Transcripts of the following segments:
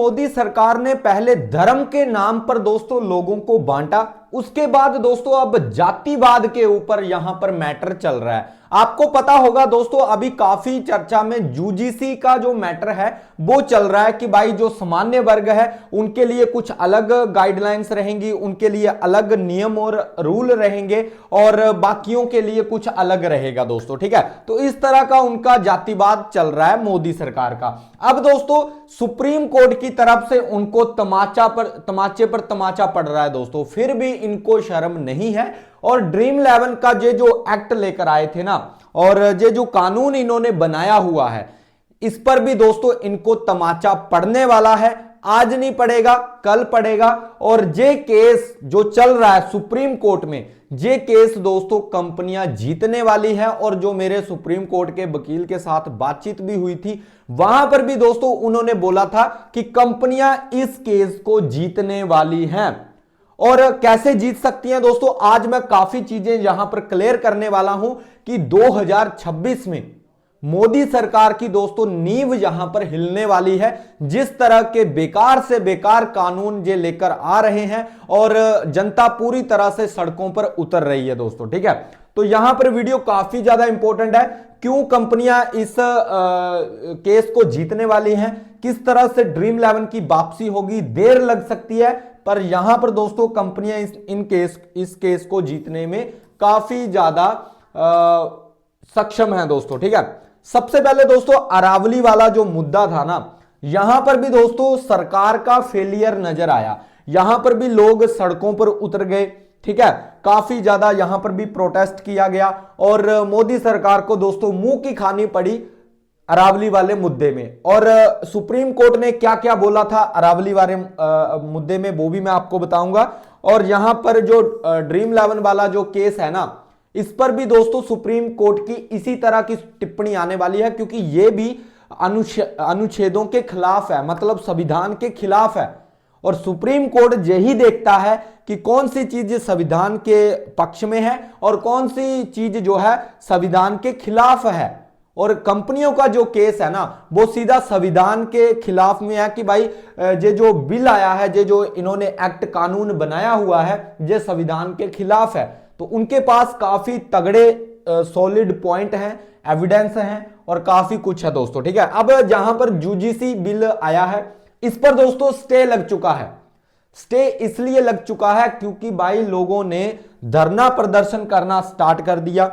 मोदी सरकार ने पहले धर्म के नाम पर दोस्तों लोगों को बांटा, उसके बाद दोस्तों अब जातिवाद के ऊपर यहां पर मैटर चल रहा है। आपको पता होगा दोस्तों अभी काफी चर्चा में यूजीसी का जो मैटर है वो चल रहा है कि भाई जो सामान्य वर्ग है उनके लिए कुछ अलग गाइडलाइंस रहेंगी, उनके लिए अलग नियम और रूल रहेंगे और बाकियों के लिए कुछ अलग रहेगा दोस्तों, ठीक है। तो इस तरह का उनका जातिवाद चल रहा है मोदी सरकार का। अब दोस्तों सुप्रीम कोर्ट की तरफ से उनको तमाचे पर तमाचा पड़ रहा है दोस्तों, फिर भी इनको शर्म नहीं है और ड्रीम 11 का ये जो एक्ट लेकर आए थे ना और ये जो कानून इन्होंने बनाया हुआ है इस पर भी दोस्तों इनको तमाचा पड़ने वाला है। आज नहीं पड़ेगा कल पड़ेगा और ये केस जो चल रहा है सुप्रीम कोर्ट में, ये केस दोस्तों कंपनियां जीतने वाली है। और जो मेरे सुप्रीम कोर्ट के वकील के साथ बातचीत भी हुई थी वहां पर भी दोस्तों उन्होंने बोला था कि कंपनियां इस केस को जीतने वाली हैं। और कैसे जीत सकती हैं दोस्तों, आज मैं काफी चीजें यहां पर क्लियर करने वाला हूं कि 2026 में मोदी सरकार की दोस्तों नींव यहां पर हिलने वाली है। जिस तरह के बेकार से बेकार कानून ये लेकर आ रहे हैं और जनता पूरी तरह से सड़कों पर उतर रही है दोस्तों, ठीक है। तो यहां पर वीडियो काफी ज्यादा इंपॉर्टेंट है, क्यों कंपनियां इस केस को जीतने वाली हैं, किस तरह से ड्रीम 11 की वापसी होगी, देर लग सकती है पर यहां पर दोस्तों कंपनियां इस केस को जीतने में काफी ज्यादा सक्षम है दोस्तों, ठीक है। सबसे पहले दोस्तों अरावली वाला जो मुद्दा था ना, यहां पर भी दोस्तों सरकार का फेलियर नजर आया। यहां पर भी लोग सड़कों पर उतर गए, ठीक है, काफी ज्यादा यहां पर भी प्रोटेस्ट किया गया और मोदी सरकार को दोस्तों मुंह की खानी पड़ी अरावली वाले मुद्दे में। और सुप्रीम कोर्ट ने क्या क्या बोला था अरावली वाले मुद्दे में वो भी मैं आपको बताऊंगा। और यहां पर जो ड्रीम 11 वाला जो केस है ना, इस पर भी दोस्तों सुप्रीम कोर्ट की इसी तरह की टिप्पणी आने वाली है, क्योंकि यह भी अनुच्छेदों के खिलाफ है, मतलब संविधान के खिलाफ है। और सुप्रीम कोर्ट यही देखता है कि कौन सी चीज संविधान के पक्ष में है और कौन सी चीज जो है संविधान के खिलाफ है। और कंपनियों का जो केस है ना वो सीधा संविधान के खिलाफ में है कि भाई ये जो बिल आया है, ये जो इन्होंने एक्ट कानून बनाया हुआ है, ये संविधान के खिलाफ है। तो उनके पास काफी तगड़े सॉलिड पॉइंट हैं, एविडेंस हैं और काफी कुछ है दोस्तों, ठीक है। अब जहां पर यूजीसी बिल आया है इस पर दोस्तों स्टे लग चुका है। स्टे इसलिए लग चुका है क्योंकि भाई लोगों ने धरना प्रदर्शन करना स्टार्ट कर दिया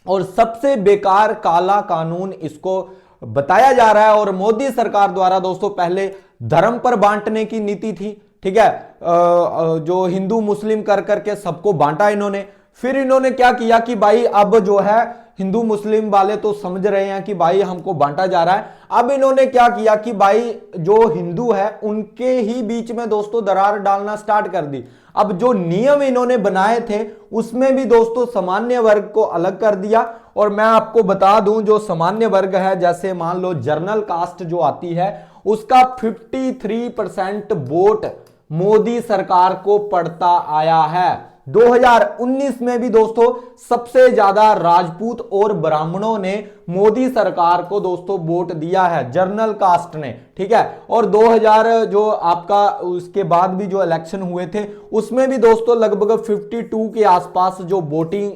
और सबसे बेकार काला कानून इसको बताया जा रहा है। और मोदी सरकार द्वारा दोस्तों पहले धर्म पर बांटने की नीति थी, ठीक है, जो हिंदू मुस्लिम कर करके सबको बांटा इन्होंने। फिर इन्होंने क्या किया कि भाई अब जो है हिंदू मुस्लिम वाले तो समझ रहे हैं कि भाई हमको बांटा जा रहा है। अब इन्होंने क्या किया कि भाई जो हिंदू है उनके ही बीच में दोस्तों दरार डालना स्टार्ट कर दी। अब जो नियम इन्होंने बनाए थे उसमें भी दोस्तों सामान्य वर्ग को अलग कर दिया। और मैं आपको बता दूं जो सामान्य वर्ग है, जैसे मान लो जनरल कास्ट जो आती है, उसका 53% वोट मोदी सरकार को पड़ता आया है। 2019 में भी दोस्तों सबसे ज्यादा राजपूत और ब्राह्मणों ने मोदी सरकार को दोस्तों वोट दिया है, जनरल कास्ट ने, ठीक है। और 2000 जो आपका उसके बाद भी जो इलेक्शन हुए थे उसमें भी दोस्तों लगभग 52 के आसपास जो वोटिंग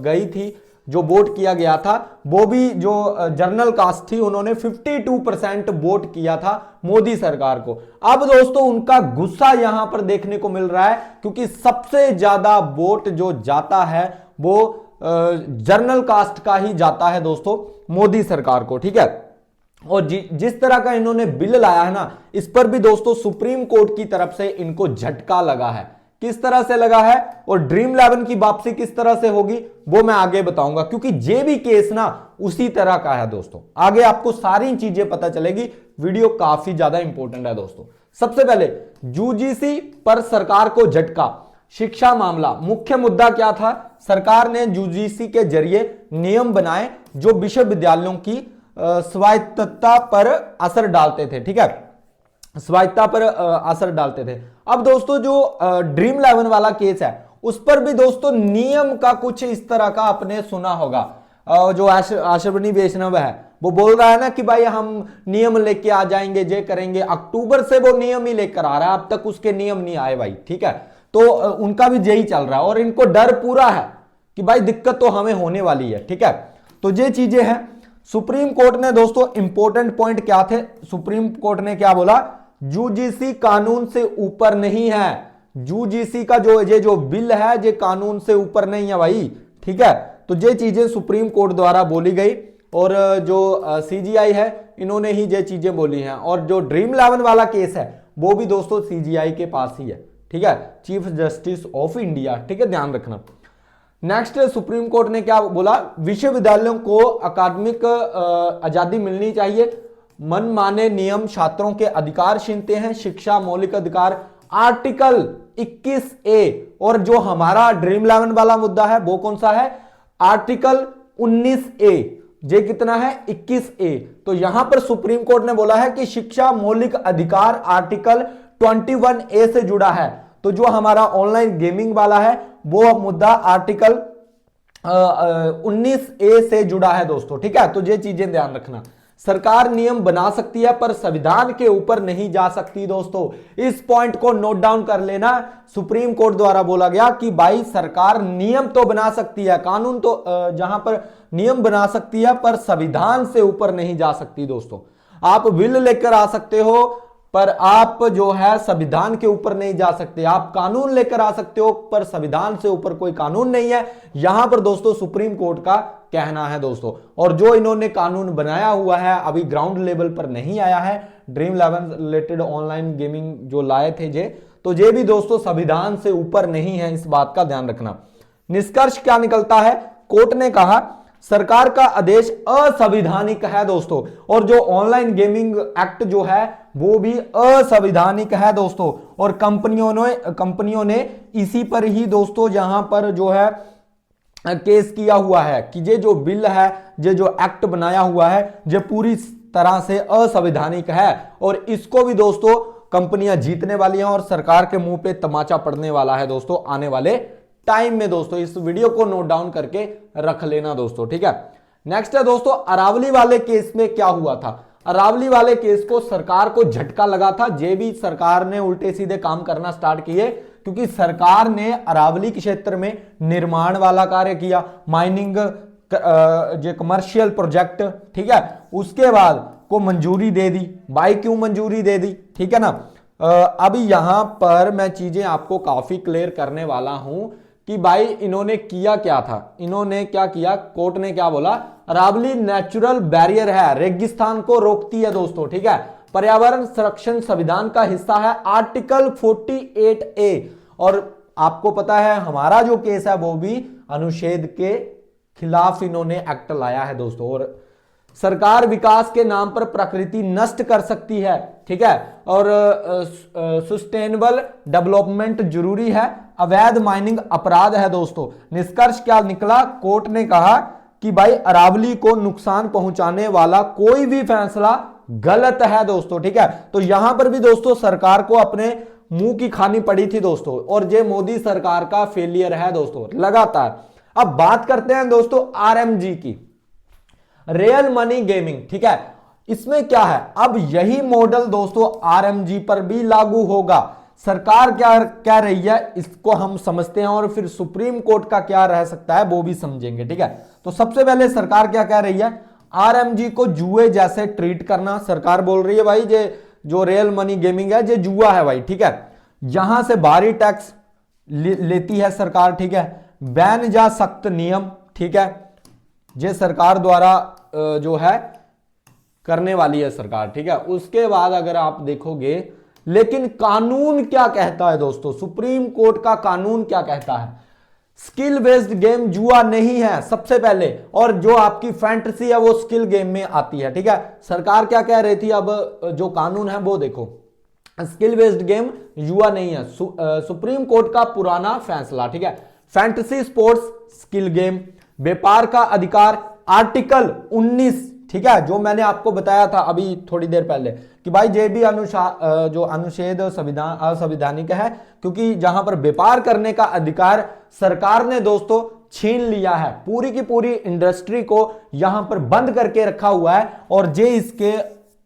गई थी, जो वोट किया गया था, वो भी जो जनरल कास्ट थी उन्होंने 52% वोट किया था मोदी सरकार को। अब दोस्तों उनका गुस्सा यहां पर देखने को मिल रहा है क्योंकि सबसे ज्यादा वोट जो जाता है वो जनरल कास्ट का ही जाता है दोस्तों मोदी सरकार को, ठीक है। और जिस तरह का इन्होंने बिल लाया है ना, इस पर भी दोस्तों सुप्रीम कोर्ट की तरफ से इनको झटका लगा है। किस तरह से लगा है और ड्रीम 11 की वापसी किस तरह से होगी वो मैं आगे बताऊंगा, क्योंकि ये भी केस ना उसी तरह का है दोस्तों। आगे आपको सारी चीजें पता चलेगी, वीडियो काफी ज्यादा इंपॉर्टेंट है दोस्तों। सबसे पहले यूजीसी पर सरकार को झटका, शिक्षा मामला। मुख्य मुद्दा क्या था, सरकार ने यूजीसी के जरिए नियम बनाए जो विश्वविद्यालयों की स्वायत्तता पर असर डालते थे, ठीक है, स्वायत्तता पर असर डालते थे। अब दोस्तों जो ड्रीम 11 वाला केस है उस पर भी दोस्तों नियम का कुछ इस तरह का आपने सुना होगा। जो आश्रवनी वैष्णव है वो बोल रहा है ना कि भाई हम नियम लेके आ जाएंगे, ये करेंगे। अक्टूबर से वो नियम ही लेकर आ रहा है, अब तक उसके नियम नहीं आए भाई, ठीक है। तो उनका भी यही चल रहा है और इनको डर पूरा है कि भाई दिक्कत तो हमें होने वाली है, ठीक है। तो ये चीजें हैं। सुप्रीम कोर्ट ने दोस्तों इंपॉर्टेंट पॉइंट क्या थे, सुप्रीम कोर्ट ने क्या बोला, यूजीसी कानून से ऊपर नहीं है। यूजीसी का जो बिल है ये कानून से ऊपर नहीं है भाई, ठीक है। तो ये चीजें सुप्रीम कोर्ट द्वारा बोली गई और जो सीजीआई है इन्होंने ही ये चीजें बोली हैं। और जो ड्रीम 11 वाला केस है वो भी दोस्तों सीजीआई के पास ही है, ठीक है, चीफ जस्टिस ऑफ इंडिया, ठीक है, ध्यान रखना। नेक्स्ट सुप्रीम कोर्ट ने क्या बोला, विश्वविद्यालयों को अकादमिक आजादी मिलनी चाहिए, मनमाने नियम छात्रों के अधिकार छीनते हैं, शिक्षा मौलिक अधिकार, आर्टिकल 21A। और जो हमारा ड्रीम 11 वाला मुद्दा है वो कौन सा है, आर्टिकल 19A। ये कितना है, 21A। तो यहां पर सुप्रीम कोर्ट ने बोला है कि शिक्षा मौलिक अधिकार आर्टिकल 21A से जुड़ा है। तो जो हमारा ऑनलाइन गेमिंग वाला है वो मुद्दा आर्टिकल 19A से जुड़ा है दोस्तों, ठीक है। तो ये चीजें ध्यान रखना। सरकार नियम बना सकती है पर संविधान के ऊपर नहीं जा सकती दोस्तों, इस पॉइंट को नोट डाउन कर लेना। सुप्रीम कोर्ट द्वारा बोला गया कि भाई सरकार नियम तो बना सकती है, कानून तो जहां पर नियम बना सकती है पर संविधान से ऊपर नहीं जा सकती दोस्तों। आप बिल लेकर आ सकते हो पर आप जो है संविधान के ऊपर नहीं जा सकते, आप कानून लेकर आ सकते हो पर संविधान से ऊपर कोई कानून नहीं है, यहां पर दोस्तों सुप्रीम कोर्ट का कहना है दोस्तों। और जो इन्होंने कानून बनाया हुआ है अभी ग्राउंड लेवल पर नहीं आया है, ड्रीम 11 रिलेटेड ऑनलाइन गेमिंग जो लाए थे जे, तो ये भी दोस्तों संविधान से ऊपर नहीं है, इस बात का ध्यान रखना। निष्कर्ष क्या निकलता है, कोर्ट ने कहा सरकार का आदेश असंवैधानिक है दोस्तों, और जो ऑनलाइन गेमिंग एक्ट जो है वो भी असंवैधानिक है दोस्तों। और कंपनियों ने इसी पर ही दोस्तों जहां पर जो है केस किया हुआ है कि ये जो बिल है, ये जो एक्ट बनाया हुआ है ये पूरी तरह से असंवैधानिक है, और इसको भी दोस्तों कंपनियां जीतने वाली हैं और सरकार के मुंह पे तमाचा पड़ने वाला है दोस्तों आने वाले टाइम में दोस्तों। इस वीडियो को नोट डाउन करके रख लेना दोस्तों, ठीक है। नेक्स्ट है दोस्तों अरावली वाले केस में क्या हुआ था। अरावली वाले केस को सरकार को झटका लगा था, जे भी सरकार ने उल्टे सीधे काम करना स्टार्ट किए, क्योंकि सरकार ने अरावली क्षेत्र में निर्माण वाला कार्य किया, माइनिंग जो कमर्शियल प्रोजेक्ट, ठीक है, उसके बाद को मंजूरी दे दी। भाई क्यों मंजूरी दे दी, ठीक है ना। अभी यहां पर मैं चीजें आपको काफी क्लियर करने वाला हूं कि भाई इन्होंने किया क्या था, इन्होंने क्या किया, कोर्ट ने क्या बोला, अरावली नेचुरल बैरियर है, रेगिस्तान को रोकती है दोस्तों, ठीक है, पर्यावरण संरक्षण संविधान का हिस्सा है, आर्टिकल 48A। और आपको पता है हमारा जो केस है वो भी अनुच्छेद के खिलाफ इन्होंने एक्ट लाया है दोस्तों। और सरकार विकास के नाम पर प्रकृति नष्ट कर सकती है, ठीक है, और सस्टेनेबल डेवलपमेंट जरूरी है, अवैध माइनिंग अपराध है दोस्तों। निष्कर्ष क्या निकला, कोर्ट ने कहा कि भाई अरावली को नुकसान पहुंचाने वाला कोई भी फैसला गलत है दोस्तों, ठीक है। तो यहां पर भी दोस्तों सरकार को अपने मुंह की खानी पड़ी थी दोस्तों, और ये मोदी सरकार का फेलियर है दोस्तों लगातार। अब बात करते हैं दोस्तों आरएमजी की, रियल मनी गेमिंग, ठीक है। इसमें क्या है, अब यही मॉडल दोस्तों आरएमजी पर भी लागू होगा। सरकार क्या कह रही है इसको हम समझते हैं और फिर सुप्रीम कोर्ट का क्या रह सकता है वो भी समझेंगे, ठीक है। तो सबसे पहले सरकार क्या कह रही है, आरएमजी को जुए जैसे ट्रीट करना। सरकार बोल रही है भाई ये जो रियल मनी गेमिंग है ये जुआ है भाई, ठीक है, यहां से भारी टैक्स लेती है सरकार, ठीक है, बैन जा सख्त नियम, ठीक है, ये सरकार द्वारा जो है करने वाली है सरकार, ठीक है। उसके बाद अगर आप देखोगे, लेकिन कानून क्या कहता है दोस्तों, सुप्रीम कोर्ट का कानून क्या कहता है, स्किल बेस्ड गेम जुआ नहीं है सबसे पहले, और जो आपकी फैंटेसी है वो स्किल गेम में आती है, ठीक है। सरकार क्या कह रही थी, अब जो कानून है वो देखो, स्किल बेस्ड गेम जुआ नहीं है, सुप्रीम कोर्ट का पुराना फैसला, ठीक है। फैंटेसी स्पोर्ट्स स्किल गेम, व्यापार का अधिकार, आर्टिकल 19, ठीक है, जो मैंने आपको बताया था अभी थोड़ी देर पहले कि भाई ये भी जो अनुच्छेद संविधान असंवैधानिक है, क्योंकि जहां पर व्यापार करने का अधिकार सरकार ने दोस्तों छीन लिया है, पूरी की पूरी इंडस्ट्री को यहां पर बंद करके रखा हुआ है और ये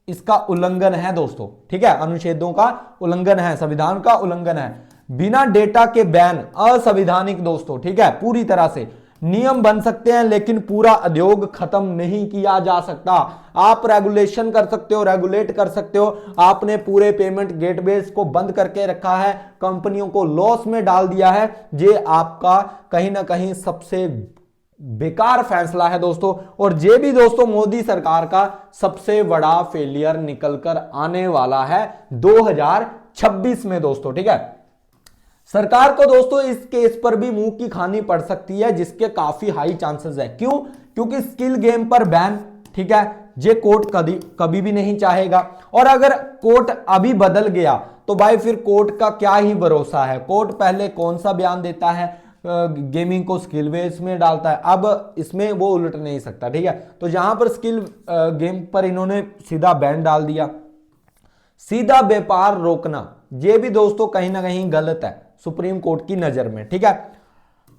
इसका उल्लंघन है दोस्तों। ठीक है, अनुच्छेदों का उल्लंघन है, संविधान का उल्लंघन है। बिना डेटा के बैन असंवैधानिक दोस्तों। ठीक है, पूरी तरह से नियम बन सकते हैं लेकिन पूरा उद्योग खत्म नहीं किया जा सकता। आप रेगुलेशन कर सकते हो, रेगुलेट कर सकते हो। आपने पूरे पेमेंट गेटवेज को बंद करके रखा है, कंपनियों को लॉस में डाल दिया है। ये आपका कहीं ना कहीं सबसे बेकार फैसला है दोस्तों, और ये भी दोस्तों मोदी सरकार का सबसे बड़ा फेलियर निकलकर आने वाला है 2026 में दोस्तों। ठीक है, सरकार को दोस्तों इस केस पर भी मुंह की खानी पड़ सकती है, जिसके काफी हाई चांसेस है। क्यों? क्योंकि स्किल गेम पर बैन, ठीक है, ये कोर्ट कभी भी नहीं चाहेगा। और अगर कोर्ट अभी बदल गया तो भाई फिर कोर्ट का क्या ही भरोसा है। कोर्ट पहले कौन सा बयान देता है, गेमिंग को स्किल बेस में डालता है, अब इसमें वो उलट नहीं सकता। ठीक है, तो यहां पर स्किल गेम पर इन्होंने सीधा बैन डाल दिया। सीधा व्यापार रोकना, ये भी दोस्तों कहीं ना कहीं गलत है सुप्रीम कोर्ट की नजर में। ठीक है,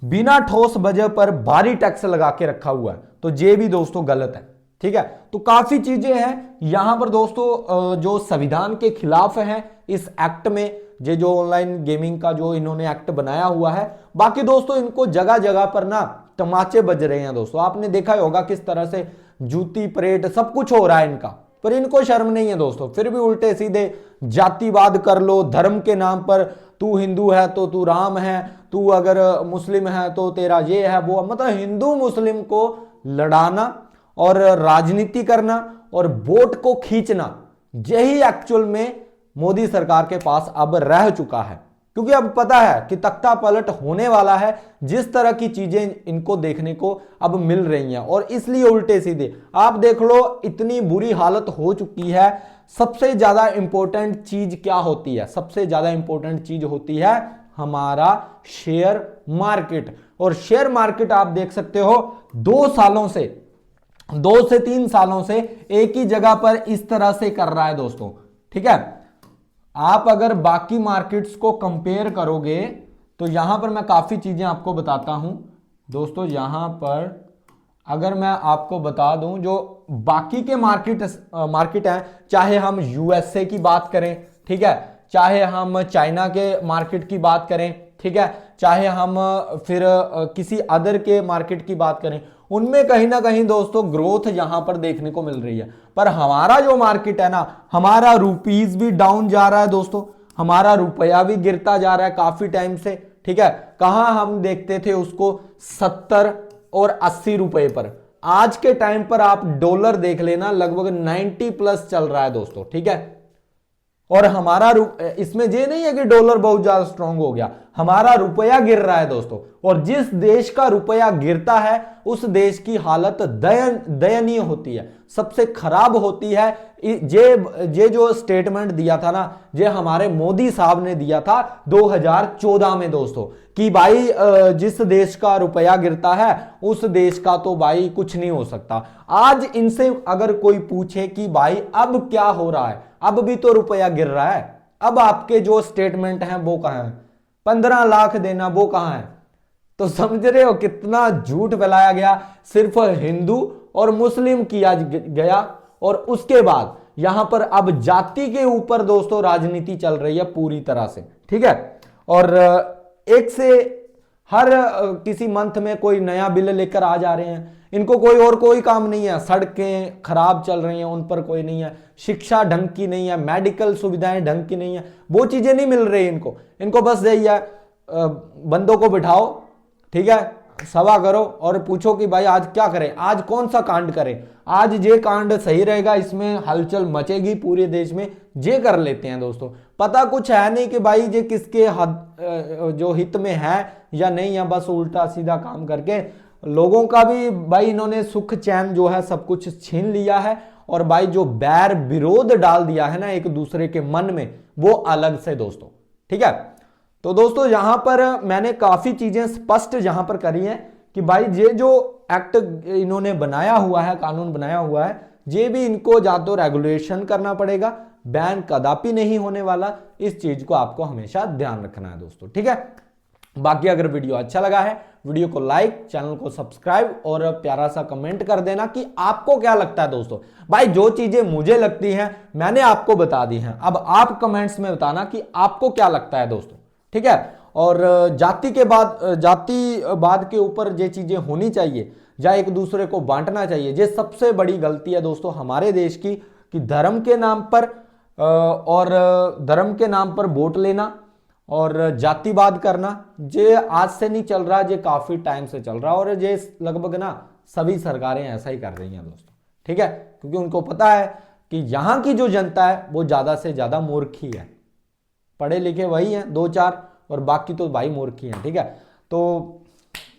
बिना ठोस वजह पर भारी टैक्स लगा के रखा हुआ है, तो ये भी दोस्तों गलत है। ठीक है, तो काफी चीजें हैं यहां पर दोस्तों जो संविधान के खिलाफ हैं इस एक्ट में, ये जो ऑनलाइन गेमिंग का जो इन्होंने एक्ट बनाया हुआ है। बाकी दोस्तों इनको जगह जगह पर ना तमाचे बज रहे हैं दोस्तों, आपने देखा होगा किस तरह से जूती परेड सब कुछ हो रहा है इनका, पर इनको शर्म नहीं है दोस्तों। फिर भी उल्टे सीधे जातिवाद कर लो, धर्म के नाम पर, तू हिंदू है तो तू राम है, तू अगर मुस्लिम है तो तेरा ये है वो, मतलब हिंदू मुस्लिम को लड़ाना और राजनीति करना और वोट को खींचना, यही एक्चुअल में मोदी सरकार के पास अब रह चुका है। क्योंकि अब पता है कि तख्ता पलट होने वाला है, जिस तरह की चीजें इनको देखने को अब मिल रही हैं, और इसलिए उल्टे सीधे आप देख लो इतनी बुरी हालत हो चुकी है। सबसे ज्यादा इंपॉर्टेंट चीज क्या होती है? सबसे ज्यादा इंपॉर्टेंट चीज होती है हमारा शेयर मार्केट। और शेयर मार्केट आप देख सकते हो 2 से 3 सालों से एक ही जगह पर इस तरह से कर रहा है दोस्तों। ठीक है, आप अगर बाकी मार्केट्स को कंपेयर करोगे तो यहां पर मैं काफी चीजें आपको बताता हूं दोस्तों। यहां पर अगर मैं आपको बता दूं जो बाकी के मार्केट हैं, चाहे हम यूएसए की बात करें, ठीक है, चाहे हम चाइना के मार्केट की बात करें, ठीक है, चाहे हम फिर किसी अदर के मार्केट की बात करें, उनमें कहीं ना कहीं दोस्तों ग्रोथ यहां पर देखने को मिल रही है। पर हमारा जो मार्केट है ना, हमारा रुपीज भी डाउन जा रहा है दोस्तों, हमारा रुपया भी गिरता जा रहा है काफी टाइम से। ठीक है, कहां हम देखते थे उसको 70 और 80 रुपए पर, आज के टाइम पर आप डॉलर देख लेना लगभग 90 प्लस चल रहा है दोस्तों। ठीक है, और हमारा इसमें ये नहीं है कि डॉलर बहुत ज्यादा स्ट्रांग हो गया, हमारा रुपया गिर रहा है दोस्तों। और जिस देश का रुपया गिरता है उस देश की हालत दयनीय होती है, सबसे खराब होती है। ये जो स्टेटमेंट दिया था ना, ये हमारे मोदी साहब ने दिया था 2014 में दोस्तों, कि भाई जिस देश का रुपया गिरता है उस देश का तो भाई कुछ नहीं हो सकता। आज इनसे अगर कोई पूछे कि भाई अब क्या हो रहा है, अब भी तो रुपया गिर रहा है, अब आपके जो स्टेटमेंट हैं वो कहां है, 15 लाख देना वो कहां है, तो समझ रहे हो कितना झूठ फैलाया गया। सिर्फ हिंदू और मुस्लिम किया गया, और उसके बाद यहां पर अब जाति के ऊपर दोस्तों राजनीति चल रही है पूरी तरह से। ठीक है, और एक से हर किसी मंथ में कोई नया बिल लेकर आ जा रहे हैं, इनको कोई काम नहीं है। सड़कें खराब चल रही हैं, उन पर कोई नहीं है, शिक्षा ढंग की नहीं है, मेडिकल सुविधाएं ढंग की नहीं है, वो चीजें नहीं मिल रही इनको बस यही है, बंदों को बिठाओ, ठीक है, सभा करो और पूछो कि भाई आज क्या करें, आज कौन सा कांड करें, आज ये कांड सही रहेगा, इसमें हलचल मचेगी पूरे देश में, ये कर लेते हैं दोस्तों। पता कुछ है नहीं कि भाई ये किसके जो हित में है या नहीं है, बस उल्टा सीधा काम करके लोगों का भी भाई इन्होंने सुख चैन जो है सब कुछ छीन लिया है, और भाई जो बैर विरोध डाल दिया है ना एक दूसरे के मन में, वो अलग से दोस्तों। ठीक है, तो दोस्तों यहां पर मैंने काफी चीजें स्पष्ट यहां पर करी हैं कि भाई ये जो एक्ट इन्होंने बनाया हुआ है, कानून बनाया हुआ है, ये भी इनको या तो रेगुलेशन करना पड़ेगा, बैन कदापि नहीं होने वाला। इस चीज को आपको हमेशा ध्यान रखना है दोस्तों। ठीक है, बाकी अगर वीडियो अच्छा लगा है, वीडियो को लाइक, चैनल को सब्सक्राइब और प्यारा सा कमेंट कर देना कि आपको क्या लगता है दोस्तों। भाई जो चीजें मुझे लगती हैं मैंने आपको बता दी हैं, अब आप कमेंट्स में बताना कि आपको क्या लगता है दोस्तों, ठीक है। और जातिवाद के ऊपर ये चीजें होनी चाहिए या एक दूसरे को बांटना चाहिए, ये सबसे बड़ी गलती है दोस्तों हमारे देश की, कि धर्म के नाम पर और धर्म के नाम पर वोट लेना और जातिवाद करना, ये आज से नहीं चल रहा, ये काफी टाइम से चल रहा, और ये लगभग ना सभी सरकारें ऐसा ही कर रही हैं दोस्तों, ठीक है। क्योंकि उनको पता है कि यहां की जो जनता है वो ज्यादा से ज्यादा मूर्ख ही है, पढ़े लिखे वही हैं दो चार, और बाकी तो भाई मूर्ख ही हैं, ठीक है। तो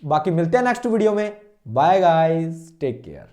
बाकी मिलते हैं नेक्स्ट वीडियो में। Bye guys, take care.